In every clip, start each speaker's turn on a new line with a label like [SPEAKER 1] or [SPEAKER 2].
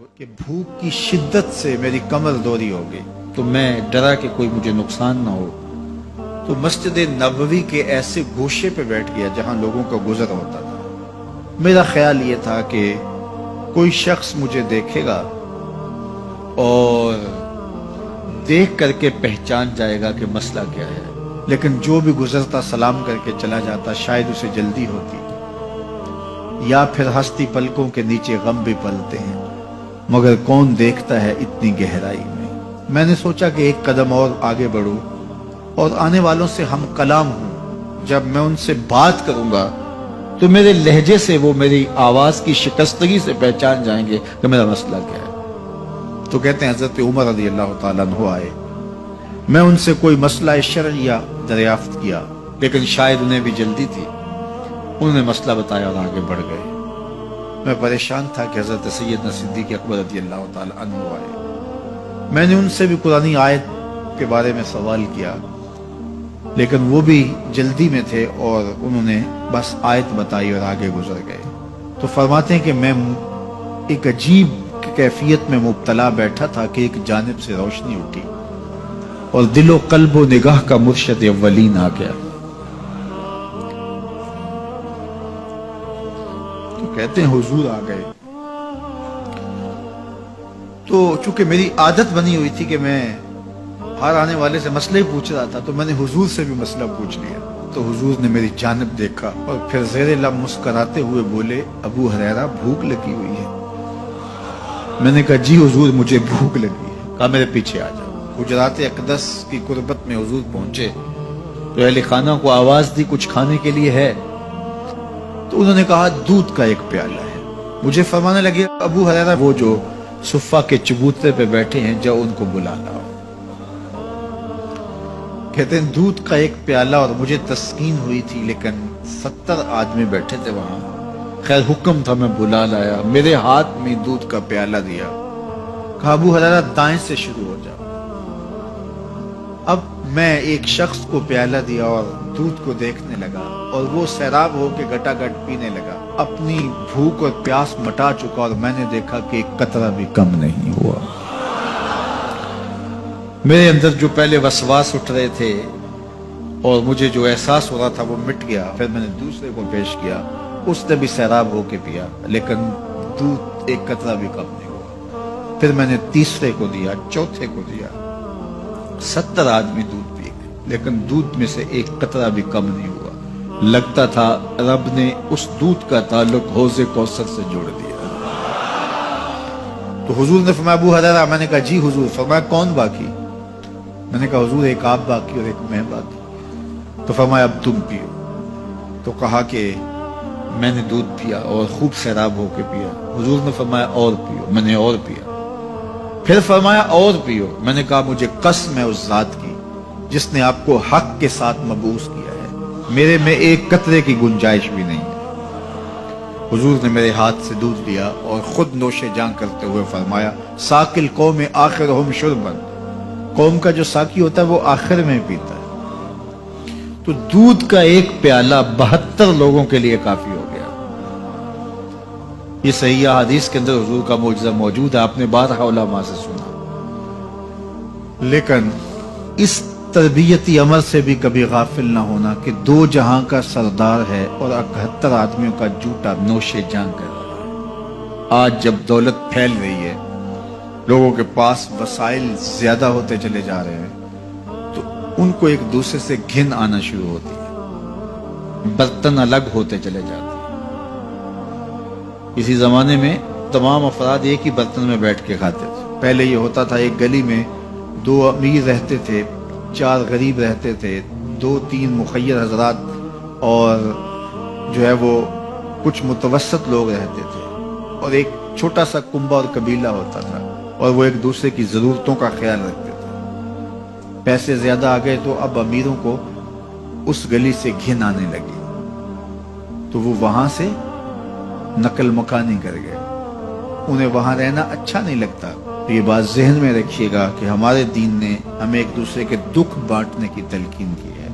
[SPEAKER 1] کہ بھوک کی شدت سے میری کمر دوری ہو گئی، تو میں ڈرا کہ کوئی مجھے نقصان نہ ہو، تو مسجد نبوی کے ایسے گوشے پہ بیٹھ گیا جہاں لوگوں کا گزر ہوتا تھا۔ میرا خیال یہ تھا کہ کوئی شخص مجھے دیکھے گا اور دیکھ کر کے پہچان جائے گا کہ مسئلہ کیا ہے، لیکن جو بھی گزرتا سلام کر کے چلا جاتا، شاید اسے جلدی ہوتی، یا پھر ہستی پلکوں کے نیچے غم بھی پلتے ہیں، مگر کون دیکھتا ہے اتنی گہرائی میں۔ میں نے سوچا کہ ایک قدم اور آگے بڑھوں اور آنے والوں سے ہم کلام ہوں۔ جب میں ان سے بات کروں گا تو میرے لہجے سے وہ میری آواز کی شکستگی سے پہچان جائیں گے کہ میرا مسئلہ کیا ہے۔ تو کہتے ہیں حضرت عمر رضی اللہ تعالیٰ عنہ آئے، میں ان سے کوئی مسئلہ شرعیہ دریافت کیا، لیکن شاید انہیں بھی جلدی تھی۔ انہوں نے مسئلہ بتایا اور آگے بڑھ گئے۔ میں پریشان تھا کہ حضرت سیدنا صدیق اکبر رضی اللہ تعالیٰ عنہ آئے۔ میں نے ان سے بھی قرآنی آیت کے بارے میں سوال کیا، لیکن وہ بھی جلدی میں تھے اور انہوں نے بس آیت بتائی اور آگے گزر گئے۔ تو فرماتے ہیں کہ میں ایک عجیب کیفیت میں مبتلا بیٹھا تھا کہ ایک جانب سے روشنی اٹھی اور دل و قلب و نگاہ کا مرشد اولین آ گیا۔ تو کہتے ہیں حضور آ گئے، تو چونکہ میری عادت بنی ہوئی تھی کہ میں ہر آنے والے سے مسئلے پوچھ رہا تھا، تو میں نے حضور سے بھی مسئلہ پوچھ لیا۔ تو حضور نے میری جانب دیکھا اور پھر زیر لب مسکراتے ہوئے بولے، ابو ہریرہ بھوک لگی ہوئی ہے؟ میں نے کہا جی حضور مجھے بھوک لگی ہے۔ کہا میرے پیچھے آ جاؤ۔ حجرات اقدس کی قربت میں حضور پہنچے تو اہل خانہ کو آواز دی کچھ کھانے کے لیے ہے؟ تو انہوں نے کہا دودھ کا ایک پیالہ ہے۔ مجھے فرمانے لگے ابو ہریرہ وہ جو صفہ کے چبوترے پہ بیٹھے ہیں جاؤ ان کو بلا لاؤ۔ کہتے ہیں دودھ کا ایک پیالہ، اور مجھے تسکین ہوئی تھی لیکن 70 آدمی بیٹھے تھے وہاں۔ خیر حکم تھا، میں بلا لایا، میرے ہاتھ میں دودھ کا پیالہ دیا، کہا ابو ہریرہ دائیں سے شروع ہو جاؤ۔ اب میں ایک شخص کو پیالہ دیا اور دودھ کو دیکھنے لگا، اور وہ سیراب ہو کے گٹا گٹ پینے لگا۔ اپنی بھوک اور پیاس مٹا چکا، اور میں نے دیکھا کہ ایک قطرہ بھی کم نہیں ہوا۔ میرے اندر جو پہلے وسواس اٹھ رہے تھے اور مجھے جو احساس ہو رہا تھا وہ مٹ گیا۔ پھر میں نے دوسرے کو پیش کیا، اس نے بھی سیراب ہو کے پیا، لیکن دودھ ایک قطرہ بھی کم نہیں ہوا۔ پھر میں نے تیسرے کو دیا، چوتھے کو دیا، 70 آدمی دودھ پی گئے، لیکن دودھ میں سے ایک قطرہ بھی کم نہیں ہوا۔ لگتا تھا رب نے اس دودھ کا تعلق حوض کوثر سے جوڑ دیا۔ تو حضور نے فرمایا ابو ہریرہ؟ میں نے کہا جی حضور۔ فرمایا کون باقی؟ میں نے کہا حضور ایک آپ باقی اور ایک میں باقی۔ تو فرمایا اب تم پیو۔ تو کہا کہ میں نے دودھ پیا اور خوب سیراب ہو کے پیا۔ حضور نے فرمایا اور پیو۔ میں نے اور پیا۔ پھر فرمایا اور پیو۔ میں نے کہا مجھے قسم ہے اس ذات کی جس نے آپ کو حق کے ساتھ مبعوث کیا ہے، میرے میں ایک قطرے کی گنجائش بھی نہیں ہے۔ حضور نے میرے ہاتھ سے دودھ لیا اور خود نوش جاں کرتے ہوئے فرمایا ساقی القوم آخرہم شربا، قوم کا جو ساقی ہوتا ہے وہ آخر میں پیتا ہے۔ تو دودھ کا ایک پیالہ 72 لوگوں کے لیے کافی ہو گیا۔ یہ صحیح حدیث کے اندر حضور کا معجزہ موجود ہے، آپ نے بارہا علماء سے سنا۔ لیکن اس تربیتی عمل سے بھی کبھی غافل نہ ہونا کہ 2 جہاں کا سردار ہے اور 71 آدمیوں کا جوٹا نوش جاں کر رہا ہے۔ آج جب دولت پھیل رہی ہے، لوگوں کے پاس وسائل زیادہ ہوتے چلے جا رہے ہیں، تو ان کو ایک دوسرے سے گھن آنا شروع ہوتی ہے، برتن الگ ہوتے چلے جاتے ہیں۔ اسی زمانے میں تمام افراد ایک ہی برتن میں بیٹھ کے کھاتے تھے۔ پہلے یہ ہوتا تھا ایک گلی میں 2 امیر رہتے تھے، 4 غریب رہتے تھے، 2-3 مخیر حضرات اور جو ہے وہ کچھ متوسط لوگ رہتے تھے، اور ایک چھوٹا سا کنبہ اور قبیلہ ہوتا تھا، اور وہ ایک دوسرے کی ضرورتوں کا خیال رکھتے تھے۔ پیسے زیادہ آ گئے تو اب امیروں کو اس گلی سے گھن آنے لگی، تو وہ وہاں سے نقل مکانی کر گئے۔ انہیں وہاں رہنا اچھا نہیں لگتا۔ تو یہ بات ذہن میں رکھیے گا کہ ہمارے دین نے ہمیں ایک دوسرے کے دکھ بانٹنے کی تلقین کی ہے،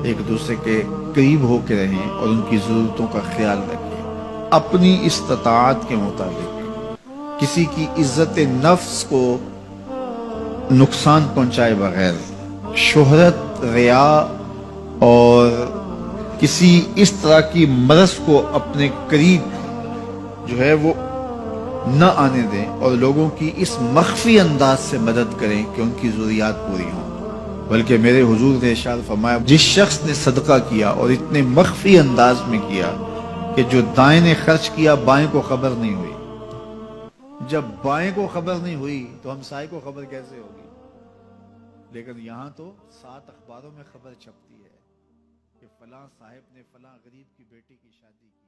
[SPEAKER 1] ایک دوسرے کے قریب ہو کے رہیں اور ان کی ضرورتوں کا خیال رکھیں اپنی استطاعت کے مطابق۔ کسی کی عزت نفس کو نقصان پہنچائے بغیر شہرت، ریا اور کسی اس طرح کی مرض کو اپنے قریب جو ہے وہ نہ آنے دیں، اور لوگوں کی اس مخفی انداز سے مدد کریں کہ ان کی ضروریات پوری ہوں۔ بلکہ میرے حضور نے ارشاد فرمایا، جس شخص نے صدقہ کیا اور اتنے مخفی انداز میں کیا کہ جو دائیں نے خرچ کیا بائیں کو خبر نہیں ہوئی، جب بائیں کو خبر نہیں ہوئی تو ہمسائے کو خبر کیسے ہوگی؟ لیکن یہاں تو 7 اخباروں میں خبر چھپتی ہے کہ فلاں صاحب نے فلاں غریب کی بیٹی کی شادی کی۔